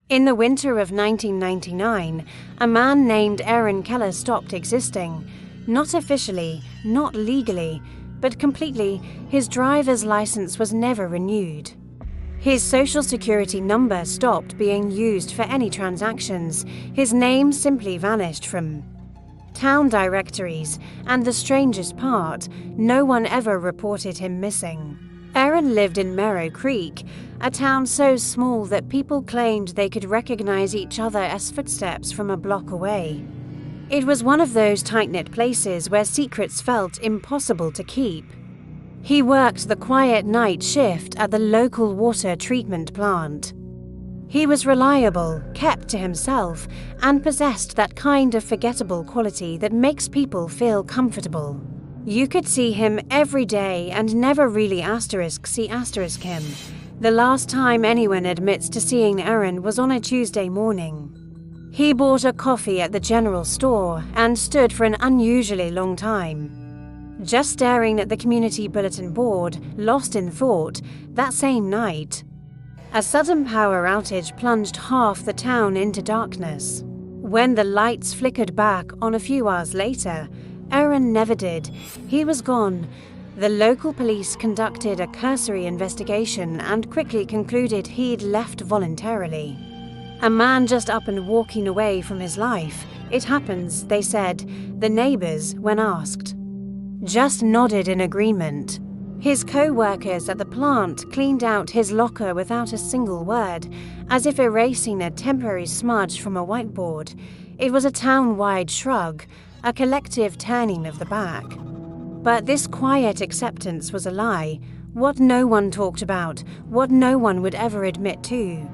In the winter of 1999, a man named Aaron Keller stopped existing. Not officially, not legally, but completely. His driver's license was never renewed. His social security number stopped being used for any transactions. His name simply vanished from town directories, and the strangest part, no one ever reported him missing. Aaron lived in Merrow Creek, a town so small that people claimed they could recognize each other as footsteps from a block away. It was one of those tight-knit places where secrets felt impossible to keep. He worked the quiet night shift at the local water treatment plant. He was reliable, kept to himself, and possessed that kind of forgettable quality that makes people feel comfortable. You could see him every day and never really see him. The last time anyone admits to seeing Aaron was on a Tuesday morning. He bought a coffee at the general store and stood for an unusually long time, just staring at the community bulletin board, lost in thought. That same night, a sudden power outage plunged half the town into darkness. When the lights flickered back on a few hours later, Aaron never did. He was gone. The local police conducted a cursory investigation and quickly concluded he'd left voluntarily. A man just up and walking away from his life. It happens, they said. The neighbors, when asked, just nodded in agreement. His co-workers at the plant cleaned out his locker without a single word, as if erasing a temporary smudge from a whiteboard. It was a town-wide shrug, a collective turning of the back. But this quiet acceptance was a lie. What no one talked about, what no one would ever admit to,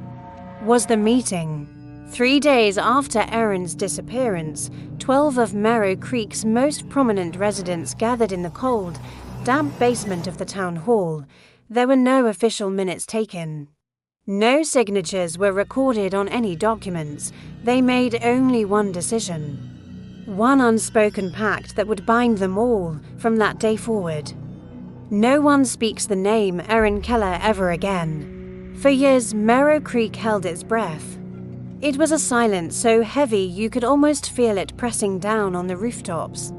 was the meeting. 3 days after Aaron's disappearance, 12 of Merrow Creek's most prominent residents gathered in the cold, damp basement of the town hall. There were no official minutes taken. No signatures were recorded on any documents. They made only one decision. One unspoken pact that would bind them all from that day forward. No one speaks the name Aaron Keller ever again. For years, Merrow Creek held its breath. It was a silence so heavy you could almost feel it pressing down on the rooftops.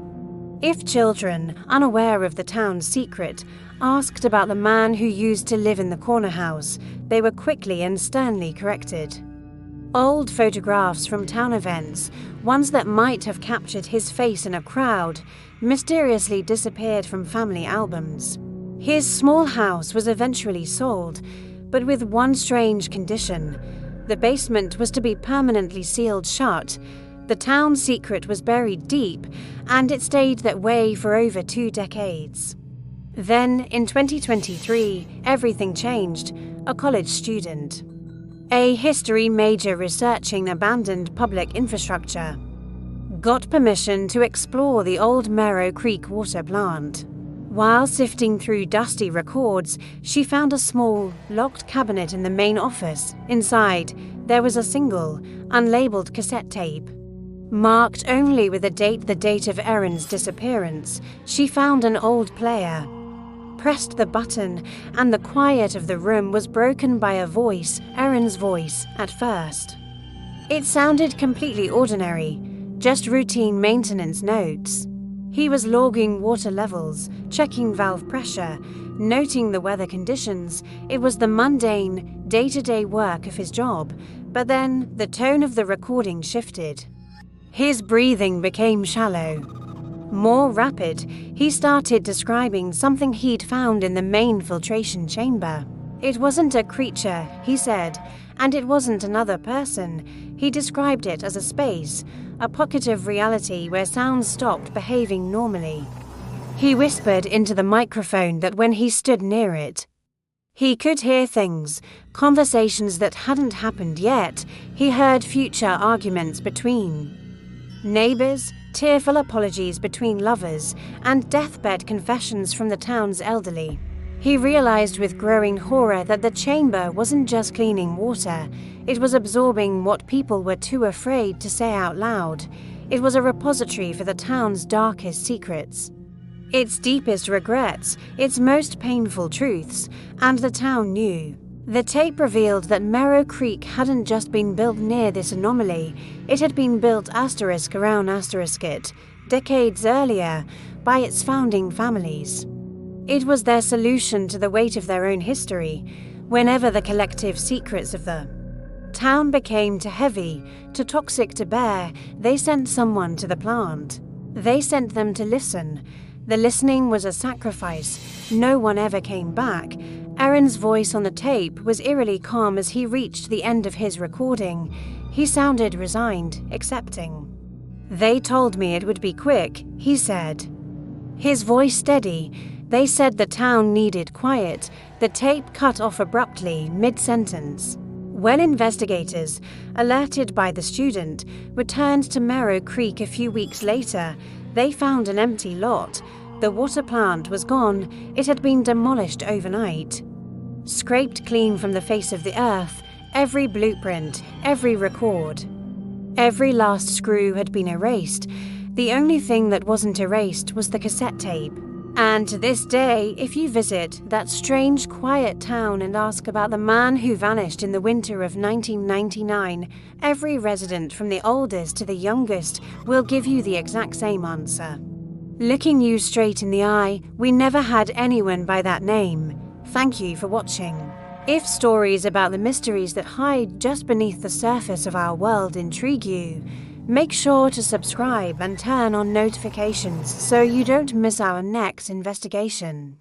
If children, unaware of the town's secret, asked about the man who used to live in the corner house, they were quickly and sternly corrected. Old photographs from town events, ones that might have captured his face in a crowd, mysteriously disappeared from family albums. His small house was eventually sold, but with one strange condition. The basement was to be permanently sealed shut. The town's secret was buried deep, and it stayed that way for over 2 decades. Then, in 2023, everything changed. A college student, a history major researching abandoned public infrastructure, got permission to explore the old Merrow Creek water plant. While sifting through dusty records, she found a small, locked cabinet in the main office. Inside, there was a single, unlabeled cassette tape. Marked only with the date of Aaron's disappearance, she found an old player. Pressed the button, and the quiet of the room was broken by a voice, Aaron's voice, at first. It sounded completely ordinary, just routine maintenance notes. He was logging water levels, checking valve pressure, noting the weather conditions. It was the mundane, day-to-day work of his job, but then the tone of the recording shifted. His breathing became shallow. More rapid, he started describing something he'd found in the main filtration chamber. It wasn't a creature, he said, and it wasn't another person. He described it as a space, a pocket of reality where sounds stopped behaving normally. He whispered into the microphone that when he stood near it, he could hear things, conversations that hadn't happened yet. He heard future arguments between neighbors, tearful apologies between lovers, and deathbed confessions from the town's elderly. He realized with growing horror that the chamber wasn't just cleaning water, it was absorbing what people were too afraid to say out loud. It was a repository for the town's darkest secrets, its deepest regrets, its most painful truths, and the town knew. The tape revealed that Merrow Creek hadn't just been built near this anomaly, it had been built around it, decades earlier, by its founding families. It was their solution to the weight of their own history, whenever the collective secrets of the town became too heavy, too toxic to bear. They sent someone to the plant. They sent them to listen. The listening was a sacrifice. No one ever came back. Aaron's voice on the tape was eerily calm as he reached the end of his recording. He sounded resigned, accepting. "They told me it would be quick," he said. His voice steady. They said the town needed quiet. The tape cut off abruptly, mid-sentence. When investigators, alerted by the student, returned to Merrow Creek a few weeks later, they found an empty lot. The water plant was gone. It had been demolished overnight. Scraped clean from the face of the earth, every blueprint, every record. Every last screw had been erased. The only thing that wasn't erased was the cassette tape. And to this day, if you visit that strange, quiet town and ask about the man who vanished in the winter of 1999, every resident from the oldest to the youngest will give you the exact same answer. Looking you straight in the eye, we never had anyone by that name. Thank you for watching. If stories about the mysteries that hide just beneath the surface of our world intrigue you, make sure to subscribe and turn on notifications so you don't miss our next investigation.